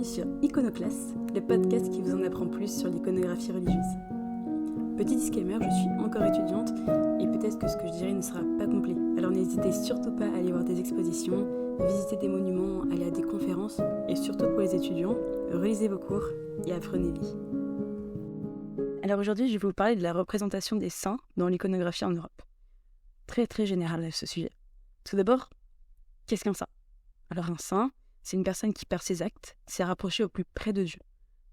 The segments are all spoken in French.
sur Iconoclasse, le podcast qui vous en apprend plus sur l'iconographie religieuse. Petit disclaimer, je suis encore étudiante et peut-être que ce que je dirai ne sera pas complet. Alors n'hésitez surtout pas à aller voir des expositions, visiter des monuments, aller à des conférences et surtout pour les étudiants, relisez vos cours et apprenez-les. Alors aujourd'hui, je vais vous parler de la représentation des saints dans l'iconographie en Europe. Très général à ce sujet. Tout d'abord, qu'est-ce qu'un saint ? Alors un saint, c'est une personne qui, par ses actes, s'est rapprochée au plus près de Dieu,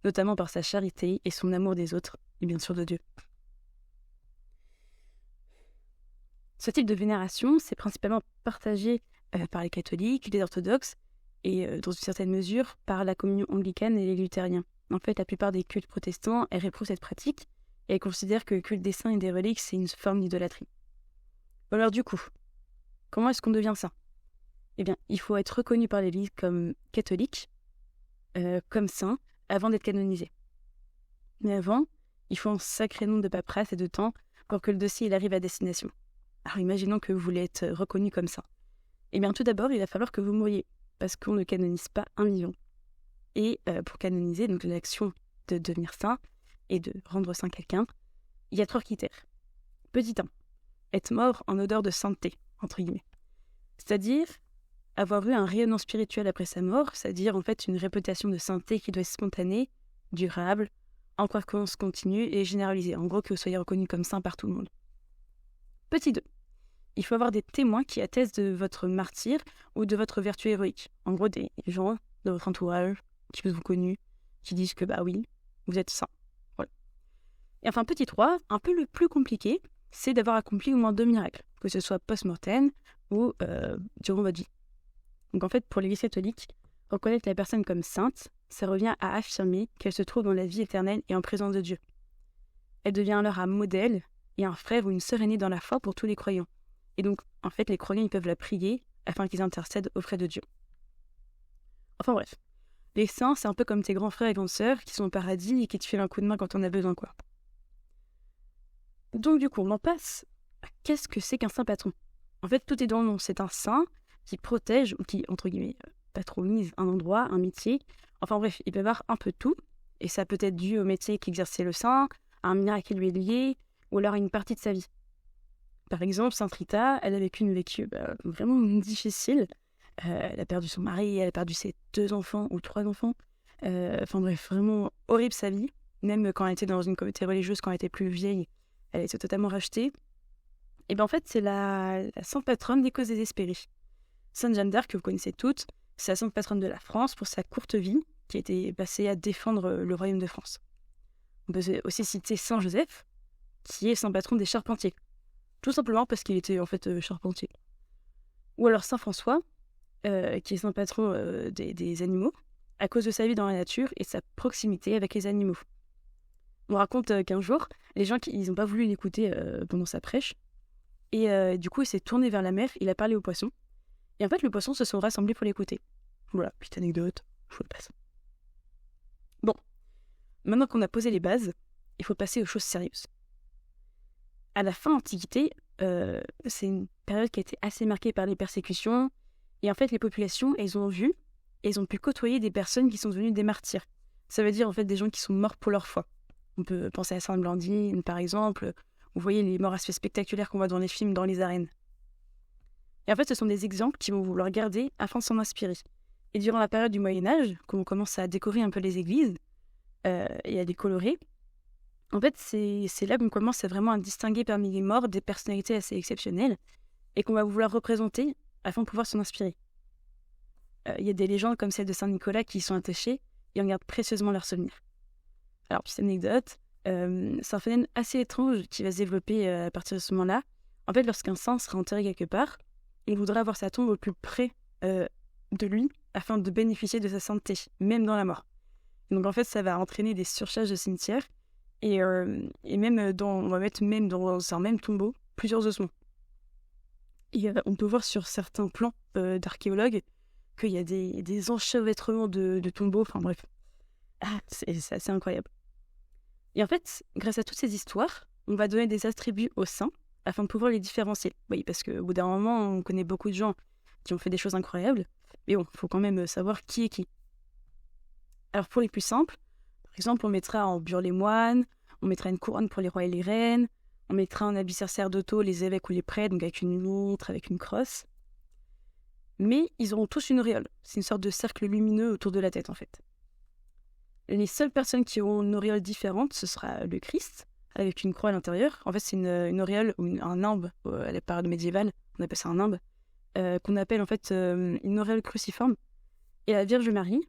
notamment par sa charité et son amour des autres, et bien sûr de Dieu. Ce type de vénération, c'est principalement partagé par les catholiques, les orthodoxes, et dans une certaine mesure par la communion anglicane et les luthériens. En fait, la plupart des cultes protestants réprouvent cette pratique, et elles considèrent que le culte des saints et des reliques, c'est une forme d'idolâtrie. Alors du coup, comment est-ce qu'on devient saint ? Eh bien, il faut être reconnu par l'Église comme catholique, comme saint, avant d'être canonisé. Mais avant, il faut un sacré nombre de paperasse et de temps pour que le dossier arrive à destination. Alors imaginons que vous voulez être reconnu comme saint. Eh bien, tout d'abord, il va falloir que vous mouriez, parce qu'on ne canonise pas un vivant. Et pour canoniser, donc l'action de devenir saint et de rendre saint quelqu'un, il y a 3 critères. Petit 1, être mort en odeur de sainteté, entre guillemets. C'est-à-dire avoir eu un rayonnement spirituel après sa mort, c'est-à-dire en fait une réputation de sainteté qui doit être spontanée, durable, en croissance continue et généralisée. En gros, que vous soyez reconnu comme saint par tout le monde. Petit 2, il faut avoir des témoins qui attestent de votre martyre ou de votre vertu héroïque. En gros, des gens de votre entourage qui vous ont connu, qui disent que bah oui, vous êtes saint. Voilà. Et enfin, petit 3, un peu le plus compliqué, c'est d'avoir accompli au moins 2 miracles, que ce soit post-mortem ou durant votre vie. Donc en fait, pour l'Église catholique, reconnaître la personne comme sainte, ça revient à affirmer qu'elle se trouve dans la vie éternelle et en présence de Dieu. Elle devient alors un modèle et un frère ou une sœur aînée dans la foi pour tous les croyants. Et donc, en fait, les croyants ils peuvent la prier afin qu'ils intercèdent auprès de Dieu. Enfin bref, les saints, c'est un peu comme tes grands frères et grandes sœurs qui sont au paradis et qui te filent un coup de main quand on a besoin, quoi. Donc du coup, on en passe à qu'est-ce que c'est qu'un saint patron ? En fait, tout est dans le nom. C'est un saint qui protège ou qui, entre guillemets, patronise un endroit, un métier. Enfin bref, il peut y avoir un peu de tout. Et ça peut être dû au métier qu'exerçait le saint, à un miracle qui lui est lié, ou alors à une partie de sa vie. Par exemple, Sainte Rita, elle a vécu une vécu vraiment difficile. Elle a perdu son mari, elle a perdu ses 2 enfants ou 3 enfants. Enfin bref, vraiment horrible sa vie. Même quand elle était dans une communauté religieuse, quand elle était plus vieille, elle a été totalement rachetée. Et bien en fait, c'est la sainte patronne des causes désespérées. Sainte Jeanne d'Arc, que vous connaissez toutes, c'est la sainte patronne de la France pour sa courte vie, qui a été passée à défendre le royaume de France. On peut aussi citer Saint Joseph, qui est saint patron des charpentiers. Tout simplement parce qu'il était en fait charpentier. Ou alors Saint François, qui est saint patron des animaux, à cause de sa vie dans la nature et de sa proximité avec les animaux. On raconte qu'un jour, les gens ils n'ont pas voulu l'écouter pendant sa prêche, et du coup il s'est tourné vers la mer, il a parlé aux poissons, et en fait les poissons se sont rassemblés pour l'écouter. Voilà, petite anecdote, je vous le passe. Bon, maintenant qu'on a posé les bases, il faut passer aux choses sérieuses. À la fin de l'Antiquité, c'est une période qui a été assez marquée par les persécutions, et en fait les populations, elles ont vu, et elles ont pu côtoyer des personnes qui sont devenues des martyrs. Ça veut dire en fait des gens qui sont morts pour leur foi. On peut penser à Sainte Blandine, par exemple. Vous voyez les morts assez spectaculaires qu'on voit dans les films, dans les arènes. Et en fait, ce sont des exemples qui vont vouloir garder afin de s'en inspirer. Et durant la période du Moyen-Âge, quand on commence à décorer un peu les églises et à les colorer, en fait, c'est là qu'on commence vraiment à distinguer parmi les morts des personnalités assez exceptionnelles et qu'on va vouloir représenter afin de pouvoir s'en inspirer. Il y a des légendes comme celle de Saint-Nicolas qui y sont attachées et on garde précieusement leurs souvenirs. Alors, petite anecdote, c'est un phénomène assez étrange qui va se développer à partir de ce moment-là. En fait, lorsqu'un saint sera enterré quelque part, il voudra avoir sa tombe au plus près de lui afin de bénéficier de sa sainteté, même dans la mort. Et donc en fait, ça va entraîner des surcharges de cimetières et même on va mettre même dans un même tombeau plusieurs ossements. Et on peut voir sur certains plans d'archéologues qu'il y a des enchevêtrements de tombeaux, enfin bref. C'est assez incroyable. Et en fait, grâce à toutes ces histoires, on va donner des attributs aux saints afin de pouvoir les différencier. Oui, parce qu'au bout d'un moment, on connaît beaucoup de gens qui ont fait des choses incroyables, mais bon, il faut quand même savoir qui est qui. Alors pour les plus simples, par exemple, on mettra en bure les moines, on mettra une couronne pour les rois et les reines, on mettra un habit sacerdotal les évêques ou les prêtres, donc avec une montre, avec une crosse. Mais ils auront tous une auréole. C'est une sorte de cercle lumineux autour de la tête, en fait. Les seules personnes qui auront une auréole différente, ce sera le Christ, avec une croix à l'intérieur. En fait, c'est une auréole ou un nimbe à la période médiévale. On appelle ça un nimbe, qu'on appelle en fait une auréole cruciforme. Et la Vierge Marie,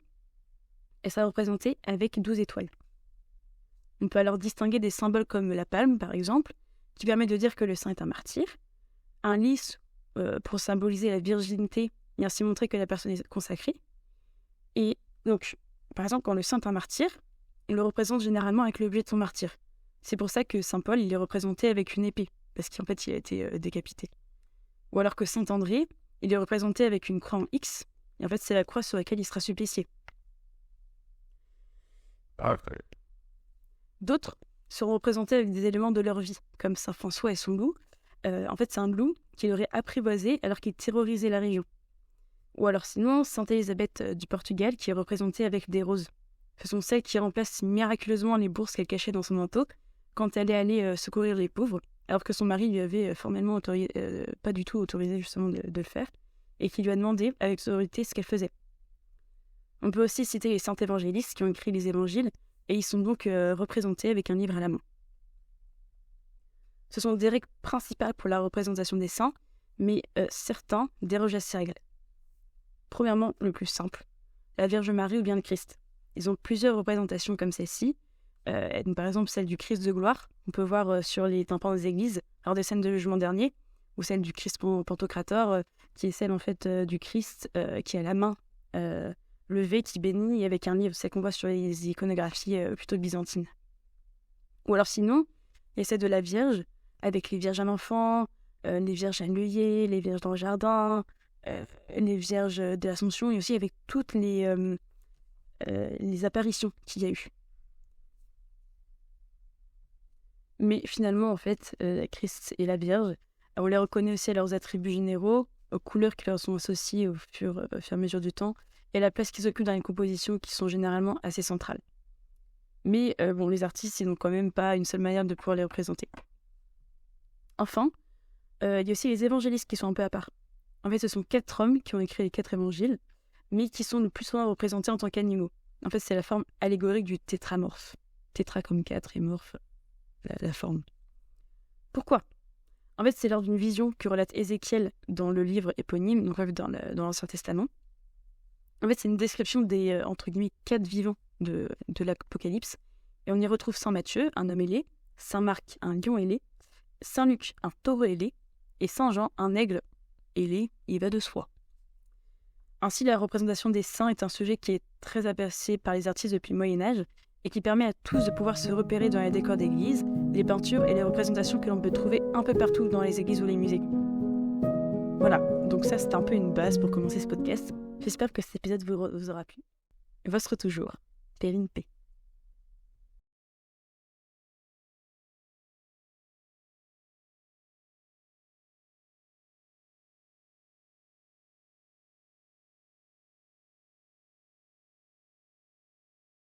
elle sera représentée avec 12 étoiles. On peut alors distinguer des symboles comme la palme, par exemple, qui permet de dire que le saint est un martyr, un lys pour symboliser la virginité et ainsi montrer que la personne est consacrée. Et donc, par exemple, quand le saint est un martyr, on le représente généralement avec l'objet de son martyr. C'est pour ça que saint Paul, il est représenté avec une épée, parce qu'en fait, il a été décapité. Ou alors que saint André, il est représenté avec une croix en X, et en fait, c'est la croix sur laquelle il sera supplicié. D'autres seront représentés avec des éléments de leur vie, comme saint François et son loup. En fait, c'est un loup qui l'aurait apprivoisé alors qu'il terrorisait la région. Ou alors sinon, sainte Élisabeth du Portugal qui est représentée avec des roses. Ce sont celles qui remplacent miraculeusement les bourses qu'elle cachait dans son manteau quand elle est allée secourir les pauvres, alors que son mari lui avait formellement pas du tout autorisé justement de le faire, et qui lui a demandé avec autorité ce qu'elle faisait. On peut aussi citer les saints évangélistes qui ont écrit les évangiles, et ils sont donc représentés avec un livre à la main. Ce sont des règles principales pour la représentation des saints, mais certains dérogent à ces règles. Premièrement, le plus simple, la Vierge Marie ou bien le Christ. Ils ont plusieurs représentations comme celle-ci. Par exemple, celle du Christ de gloire, on peut voir sur les tympans des églises lors des scènes de jugement dernier, ou celle du Christ Pantocrator, qui est celle en fait du Christ qui a la main levée, qui bénit avec un livre, celle qu'on voit sur les iconographies plutôt byzantines. Ou alors sinon, il y a celle de la Vierge, avec les Vierges à l'enfant, les Vierges à l'œillet, les Vierges dans le jardin, les Vierges de l'Assomption, et aussi avec toutes les apparitions qu'il y a eu. Mais finalement, en fait, Christ et la Vierge, on les reconnaît aussi à leurs attributs généraux, aux couleurs qui leur sont associées au fur et à mesure du temps, et à la place qu'ils occupent dans les compositions qui sont généralement assez centrales. Mais les artistes, ils n'ont quand même pas une seule manière de pouvoir les représenter. Enfin, il y a aussi les évangélistes qui sont un peu à part. En fait, ce sont 4 hommes qui ont écrit les 4 évangiles, mais qui sont le plus souvent représentés en tant qu'animaux. En fait, c'est la forme allégorique du tétramorphe. Tétra comme 4 et morphe, la forme. Pourquoi ? En fait, c'est lors d'une vision que relate Ézéchiel dans le livre éponyme, donc dans l'Ancien Testament. En fait, c'est une description des, entre guillemets, 4 vivants de l'Apocalypse. Et on y retrouve Saint Matthieu, un homme ailé, Saint Marc, un lion ailé, Saint Luc, un taureau ailé, et Saint Jean, un aigle ailé, il va de soi. Ainsi, la représentation des saints est un sujet qui est très apprécié par les artistes depuis le Moyen-Âge et qui permet à tous de pouvoir se repérer dans les décors d'église, les peintures et les représentations que l'on peut trouver un peu partout dans les églises ou les musées. Voilà, donc ça c'est un peu une base pour commencer ce podcast. J'espère que cet épisode vous aura plu. Votre toujours, Perrine P.